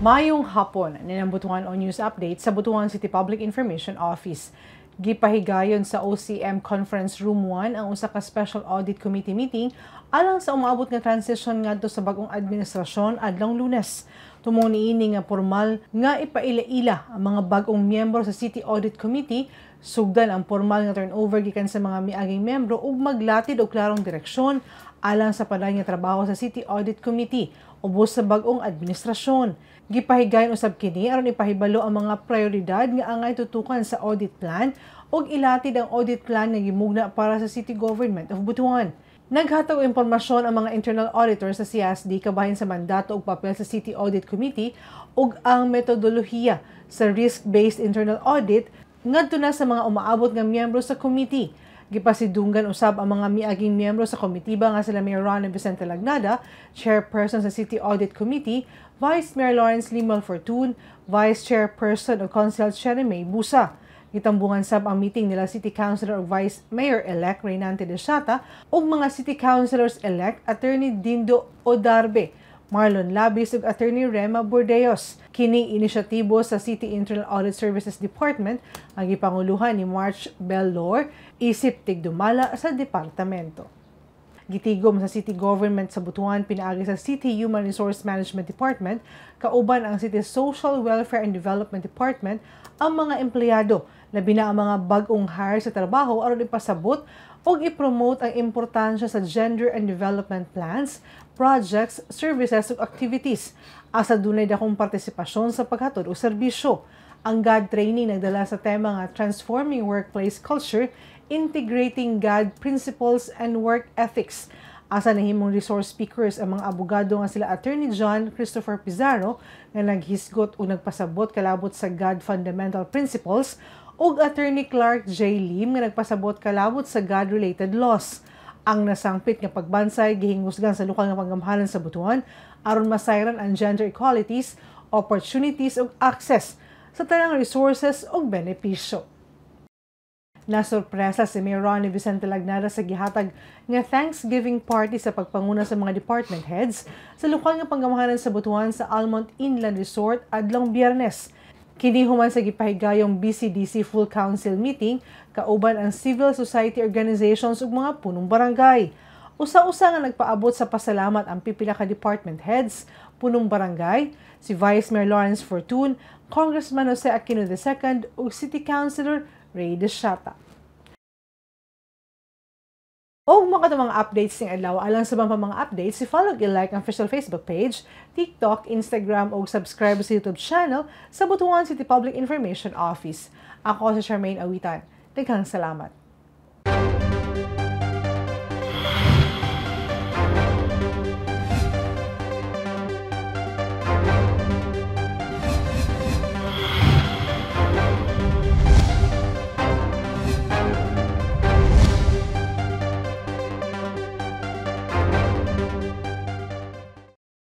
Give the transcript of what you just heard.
Mayong hapon, ninambutuhan o news update sa Butuan City Public Information Office. Gipahigayon sa OCM Conference Room 1 ang usa ka Special Audit Committee meeting alang sa umaabot nga transition ngadto sa bagong administrasyon adlong Lunes. Tumong niini nga formal nga ipaila-ila ang mga bagong miyembro sa City Audit Committee, sugdan ang formal nga turnover gikan sa mga miaging miyembro ug maglatid og klarong direksyon alang sa padayon nga trabaho sa City Audit Committee ubos sa bagong administrasyon. Gipahigayon usab kini aron ipahibalo ang mga prioridad nga angay tutukan sa audit plan ug ilatid ang audit plan nga gimugna para sa City Government of Butuan. Naghatag og impormasyon ang mga internal auditors sa CSD kabahin sa mandato ug papel sa City Audit Committee ug ang metodolohiya sa risk-based internal audit ngadto na sa mga umaabot nga miyembro sa committee. Gipasidunggan usab ang mga miaging miyembro sa komitiba nga sila Mayor Ronnie Vicente Lagnada, Chairperson sa City Audit Committee, Vice Mayor Lawrence Limal Fortun, Vice Chairperson o Council Cherry May Busa. Gitambungan sab ang meeting nila City Councilor o Vice Mayor-elect Reynante de Shata ug mga City Councilors-elect Attorney Dindo Odarbe, Marlon Labis ug Attorney Rema Bordeos. Kining inisyatibo sa City Internal Audit Services Department ang gipanguluhan ni March Bellor, isip tigdumala sa departamento. Gitigom sa City Government sa Butuan pinaagi sa City Human Resource Management Department, kauban ang City Social Welfare and Development Department, ang mga empleyado, labi na ang mga bagong hire sa trabaho aron ipasabot o i-promote ang importansya sa gender and development plans, projects, services ug activities. Asa dunay dakong partisipasyon sa paghatod o serbisyo. Ang GAD training nagdala sa tema nga Transforming Workplace Culture, Integrating GAD Principles and Work Ethics. Asa nahimong resource speakers ang mga abogado nga sila Attorney John Christopher Pizarro nga naghisgot o nagpasabot kalabot sa GAD Fundamental Principles ug Attorney Clark J. Lim nga nagpasabot kalabot sa GAD-related laws. Ang nasangpit nga pagbansay gihingusgan sa lokal nga panggamhanan sa Butuan aron masayran ang gender equalities, opportunities ug access sa tanang resources ug benepisyo. Nasurpresa si Mayor Ronnie Vicente Lagnada sa gihatag nga Thanksgiving party sa pagpanguna sa mga department heads sa lokal nga panggamhanan sa Butuan sa Almont Inland Resort adlong Biyernes. Kini human sa gipahigayong BCDC Full Council meeting kauban ang civil society organizations ug mga punong barangay. Usa-usa nga nagpaabot sa pasalamat ang pipila ka department heads, punong barangay, si Vice Mayor Lawrence Fortun, Congressman Jose Aquino II ug City Councilor Ray de Shata. O mga mga updates ng adlaw alang sa mga updates, i-follow i-like ang official Facebook page, TikTok, Instagram o subscribe sa YouTube channel sa Butuan City Public Information Office. Ako si Charmaine Awitan. Daghang salamat.